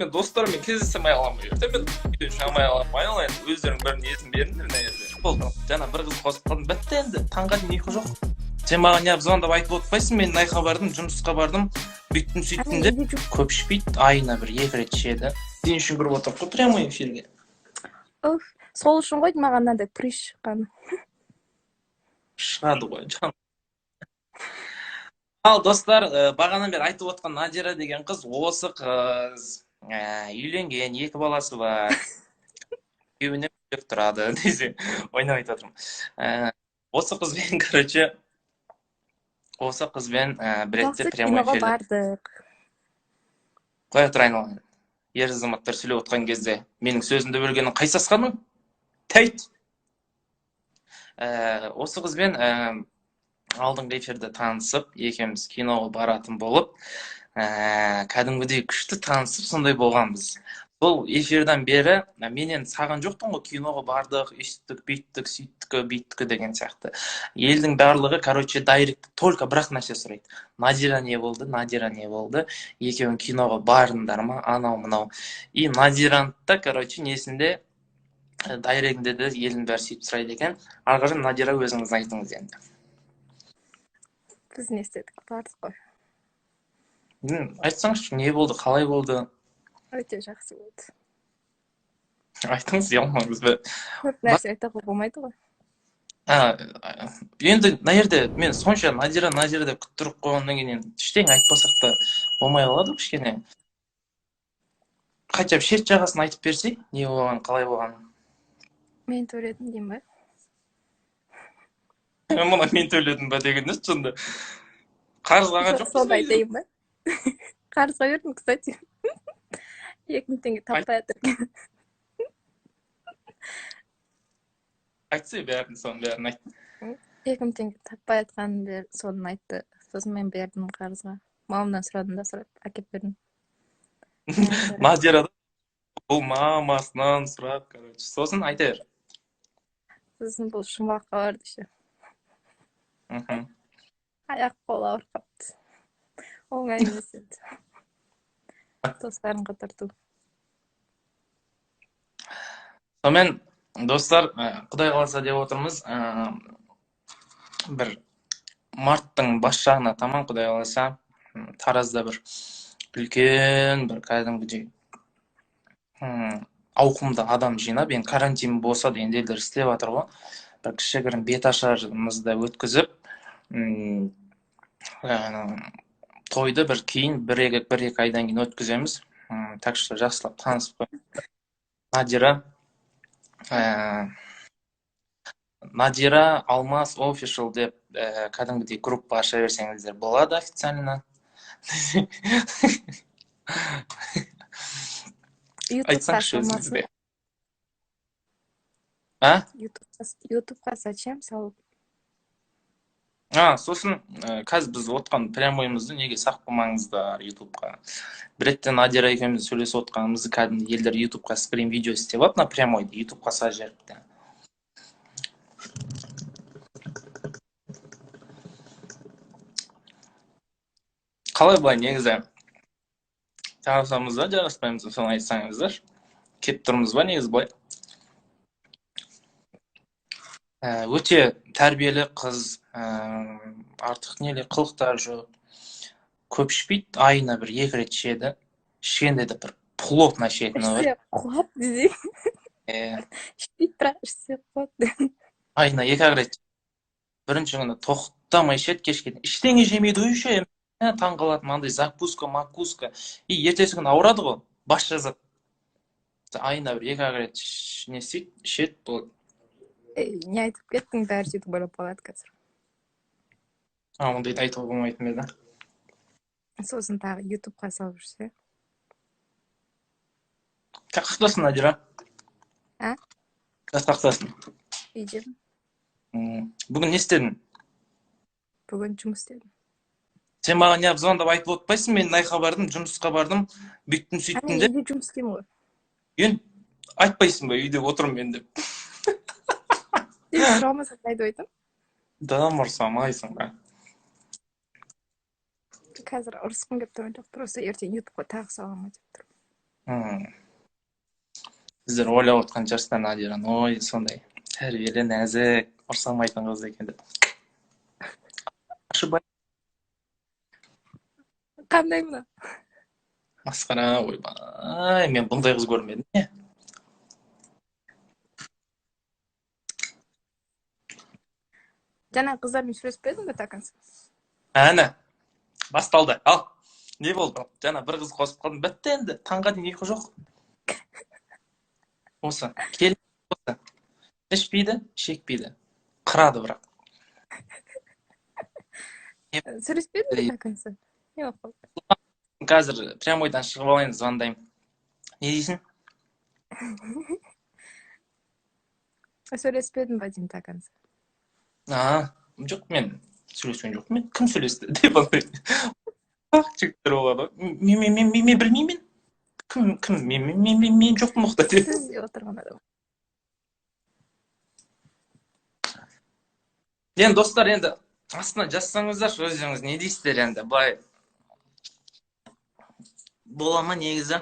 мен достарыммен кездесе аламын ертең мен үйден шыға алмай енді өздерің бір несін беріңдер мына жерде болды жаңа бір қыз қосып қалдым бітті енді таңға дейін ұйқы жоқ сен маған неғып звондап айтып отпайсың мен найқа бардым жұмысқа бардым бүйттім сөйттім деп көп ішпейді айына бір 2 рет ішеді сен үшін кіріп отырып қой прямой эфирге сол үшін ғой маған мынандай прыщ шыққаны шығады ғой жан ал достар бағанадан бері айтып отқан Надира деген қыз осы қыз үйленген 2 баласы бар күйеуіне бөлек тұрады десе ойнап айтып отырмын осы қызбен короче осы қызбен бір ретте прямой эфирде бардық қоя тұр айналайын ер азаматтар сөйлеп отқан кезде менің сөзімді бөлгенің қай сасқаның тәйт осы қызбен алдыңғы эфирде танысып екеуміз киноға баратын болып кәдімгідей күшті танысып сондай болғанбыз сол эфирден бері менен саған жоқтың ғой киноға бардық өйттік бүйттік сөйттік деген сияқты елдің барлығы короче дайрект только бір ақ нәрсе сұрайды Надира не болды екеуің киноға бардыңдар ма анау мынау и Надираны да короче несінде дайрегінде де елдің бәрі сөйтіп сұрайды екен ары қарай Надира өзіңіз айтыңыз енді біз не істедік бардық қой айтсаңызшы не болды қалай болды өте жақсы болды айтыңыз ұялмаңыз көп нәрсе айтуға болмайды ғой енді мына жерде мен сонша Надира деп күттіріп қойғаннан кейін ештеңе айтпасақ та болмай қалады кішкене хотя бы шет жағасын айтып берсей не болған қалай болғанын мен төледім деймін ба мына мен төледім ба деген не сонда қарыз қалған жоқпыз соны айтайын ба қарызға бердім кстати 2000 теңге таппай жатыр айтса бәрін соның бәрін айт 2000 теңге таппай жатқанын соны айтты сосын мен бердім қарызға мамамнан сұрадым да сұрап әкеп бердім Надира бұл мамасынан сұрап короче сосын айта бер сосын бұл жұмаққа барды ше аяқ қол ауырып қалыпты оңай емес еді достарын қатырту сонымен достар құдай қаласа деп отырмыз бір марттың бас жағына таман құдай қаласа Таразда бір үлкен бір кәдімгідей ауқымды адам жинап енді карантин болса да енді елдер істеп жатыр ғой бір кішігірім беташарымызды өткізіп тойды бір кейін бір екі айдан кейін өткіземіз так что жақсылап танысып қой Надира Алмаз Official деп кәдімгідей группа аша берсеңіздер болады официально айтсаңызшы өзіңізге ютубқа зачем салып сосын қазір біз отқан прямойымызды неге сақ қылмаңыздар ютубқа бір ретте Надира екеуміз сөйлесіп отқанымызды кәдімгі елдер ютубқа скрин видео істеп алып на прямойды ютубқа сала жіберіпті қалай былай негізі жарасамыз ба жараспаймыз ба соны айтсаңыздар кетіп тұрмыз ба негізі былай өте тәрбиелі қыз артық неле қылықтары жоқ көп ішпейді айына бір 2 рет ішеді ішкенде де бір плотно ішетіні бар құлап десең ішпейді бірақ ішсе құлады айына 2 рет бірінші күні тоқтамай ішеді кешке ештеңе жемейді үй ше таң қалады мынандай закуска и ертесі күні ауырады ғой бас жазады айына бір 2 рет не істейді ішеді болады не айтып кеттің бәрі сөйтіп ойлап қалады қазір ондайды айтуға болмайтын еді сосын тағы ютубқа салып жүрсе қақтасың Надира қақтасың үйдемін бүгін не істедің бүгін жұмыс істедім сен маған неғып звондап айтып отпайсың мен найқа бардым жұмысқа бардым бүйттім сөйттім деп үйде жұмыс істеймін ғой енді айтпайсың ба үйде отырмын мен деп сұрамасаң айтып айтамын да ұрсамайсың ба қазір ұрысқым келіп тұрған жоқ просто ертең ютубқа тағы саламын деп тұрмын Сіздер ойлап отқан шығарсыздар Надираны, ой, сондай тәрбиелі, нәзік, ұрсамайтын қыз екен деп. Ошибай, Қандай мына? масқара, ойбай, мен бұндай қыз көрмедім. Не? Жаңа қыздармен сөйлеспедің бе такансы? Әні, басталды. Ал, не болды? Жаңа бір қыз қосып қалдым. Бітті енді, таңға дейін ұйқы жоқ. Осы, келін осы. Ішпейді, шекпейді. Қырады бірақ. Сөйлеспедің бе такансы? Не болып қалды? Қазір прямойдан шығып алайын, звондаймын. Не дейсің? Сөйлеспедің бе деймін такансы? Жоқ, мен сөйлескен жоқпын. Мен кім сөйлесті деп андай. Жігіттер болады. Мен білмеймін. Кім? Мен жоқпын ұқта деп. Сіз отырған адам. Енді достар, енді астына жазсаңыздаршы өздеріңіз не дейсіздер енді. Былай бола ма негізі?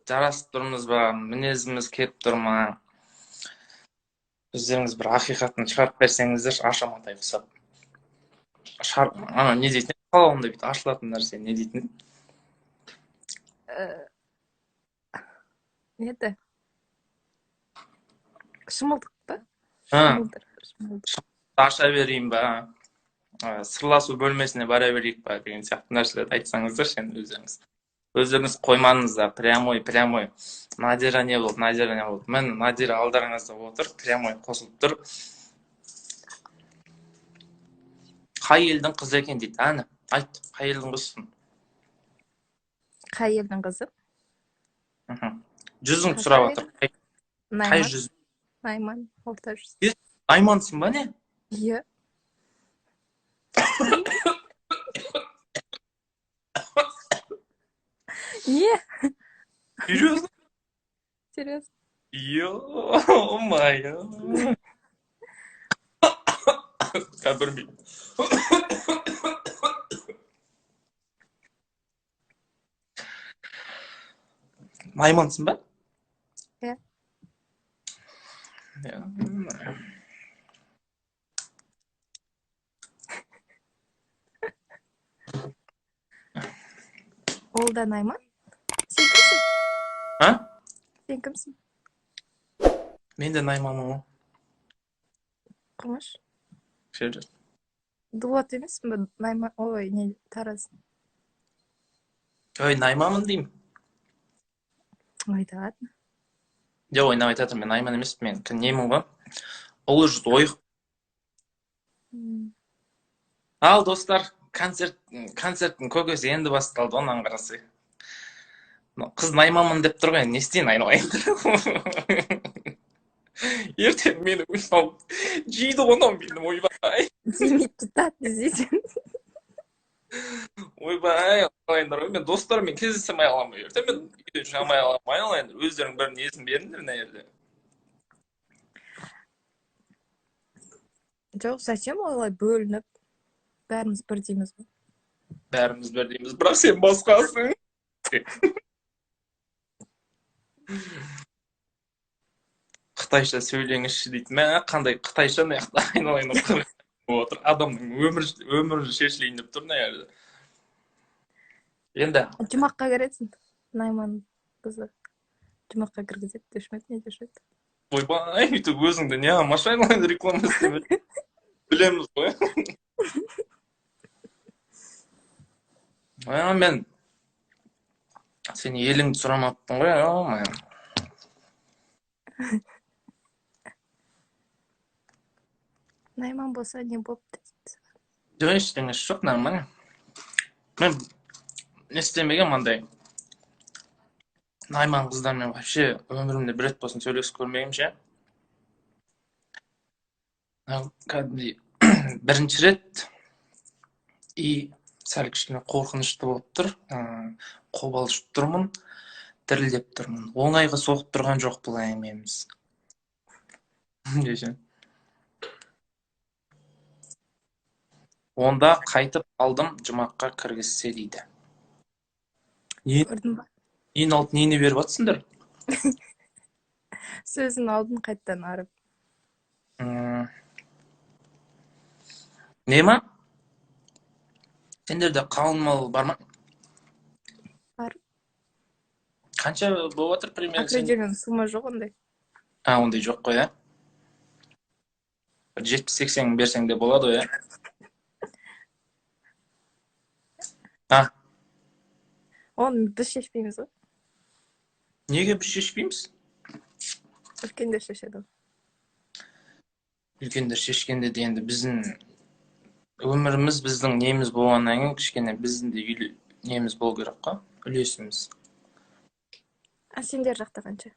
Жарасып тұрмыз ба? Мінезіміз келіп тұр ма? Өздеріңіз бір ақиқатын шығарып берсеңіздер, ашаматай құсап. Не дейтін? Қалауында бүйтіп ашылатын нәрсе не дейтін? Не еді? Шымылдық па? Шымылдық. Шымылдық. Аша берейін ба? Сырласу бөлмесіне бара берейік па? Деген сияқты нәрселерді айтсаңыздар, енді өздеріңіз. Өздеріңіз қоймаңыздар, прямой. Надира не болды? Мен Надира алдарыңызда отыр, прямой қосылып тұр. Қай елдің қызы екен дейді. Әні, айт, қай елдің қызысың? Қай елдің қызы? Жүзің сұрап отыр. Қай жүз? Найман, орта жүз. Наймансың ба не? Иә. Не? Серьезно? Серьезно? Ё-моё. Білмеймін. Наймансың ба? Иә. Ол да найман? Сен кімсің? Сен кімсің? Мен де найманмын ғой. Құрмаш? Серьезно. Дулат емеспін бе? Найман, ой, не, Тараз. Ой, найманмын деймін. Ой, да ладно. Жоқ, ойнап айтатырмын, мен найман емеспін, мен немін ғой. Ұлы жүз ойық. Ал, достар, концерттің көкесі енді басталды, онан қарасы. Қыз найманмын деп тұр ғой, не істейін айналайын. Ертең мені ұстау жейді ғонам менің, ойбай. Демейді тат, дезейден. Ойбай, айналайындар, мен достарыммен кездесемей аламын. Ертең мен үйде жамай аламын, айналайындар. Өздерің бірін есін беріңдер, мына жерде. Жоқ, зачем олай бөлініп? Бәріміз бір дейміз ғой. Бәріміз бір дейміз, бірақ сен басқасың. Қытайша сөйлеңізші дейді. Мә, қандай қытайша мә, айналайын отыр. Адамның өмірі шешілейін деп тұр, мына жерде. Енді. Жұмаққа кіретсің. Найман қызы. Жұмаққа кіргізеді, дешмет, не дешмет. Ойбай, үйтіп өзіңді не амаш айналайын реклама істемеді. Білеміз ғой. Мен сен еліңді сұрамаппын ғой, ау, Найман болса не бопты дейді. Жоқ, ештеңесі жоқ, нормально. Мен не істемеген мандай. Найман қыздармен вообще өмірімде бір рет болсын сөйлесіп көрмегенмін ше. Кәдімгідей бірінші рет и сәл кішкене қорқынышты болып тұр. Қобалжып тұрмын, дірілдеп тұрмын. Оңайға соғып тұрған жоқ бұл әңгімеміз. Онда қайтып алдым, жұмаққа кіргізсе дейді. Көрдің ба? Ең алтын нені беріп атсыңдар? Сөзін алдын қайттан арып. Не ма? Сендерде қалың мал бар ма? Бар. Қанша болып жатыр примерно сен? Определен сумма жоқ ондай. Ондай жоқ қой, ә? 70-80 берсең де болады ғой, ә? Оны біз шешпейміз ғой. Неге біз шешпейміз? Үлкендер шешеді ғой. Үлкендер шешкенде де енді біздің өміріміз, біздің неміз болғаннан кейін кішкене біздің де неміз болу керек қой, үлесіміз. А сендер жақта қанша?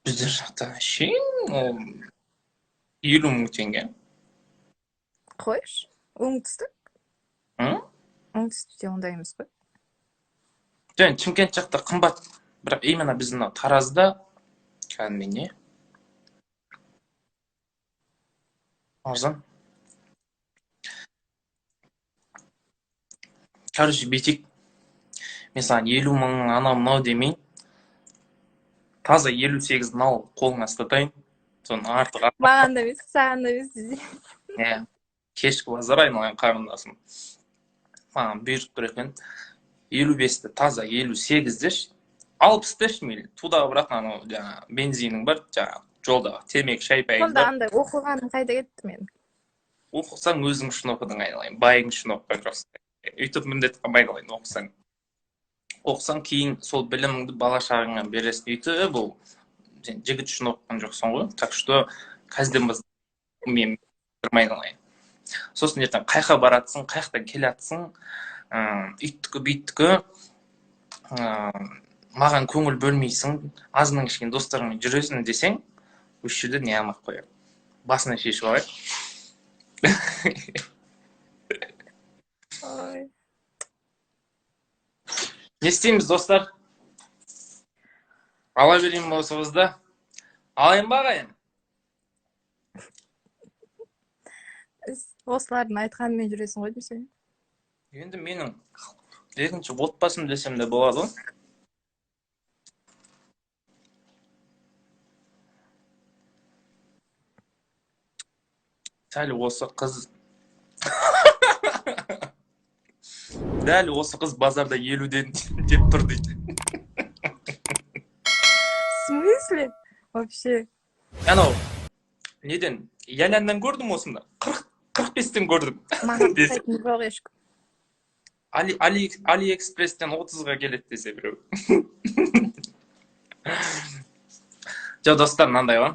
Біздер жақта 50 мың теңге. Қойш? Оңтүстік? Оңтүстікте ондай емес қой. Және Шымкент жақта қымбат, бірақ именно біздің Таразда кәдімгі не? Арзан. Короче, бетик. Мен саған 50 мың анау мынау демейін. Таза 58 мынау қолыңа ұстатайын. Соны артық. Маған да емес, саған да емес десе. Кешкі базар айналайын қарындасым. Маған бұйырып тұр екен. 55-ті таза 58 деші. 60 деші мейлі. Тудағы бірақ бензинің бар, жолда темекі шай пәйіз Сонда бар. андай оқығаның қайда кетті мен? Оқысаң өзің үшін оқыдың айналайын. Байың үшін оқыған жоқсың. Үйтіп міндет қылмай қалайын оқысаң. Оқысаң кейін сол біліміңді бала шағыңа бересің. Үйтіп бұл сен жігіт үшін оқыған жоқсың ғой. Так что қазден бастап мен тұрмай қалайын. Сосын ертең қайқа баратсың, қайықтан келатсың, үйттікі бүйттікі, маған көңіл бөлмейсің, азынан кішкене достарыңмен жүресің десең, осы жерде не алмақ қояр. Басына шешіп алайық. Ой. Не істейміз, достар? Ала берейін осы қызды. Алайын ба қайын? Осылардың айтқанымен жүресің ғой дейсің. Енді менің екінші отбасым десем де болады ғой. Дәл осы қыз дәл осы қыз базарда 50-ден деп тұр дейді. В смысле? Вообще. Анау неден Яляннан көрдім осында. 45-тен көрдім. Маған айтатын жоқ ешкім. Алиэкспресстен 30-ға келеді десе біреу. Достар, мынандай ғой.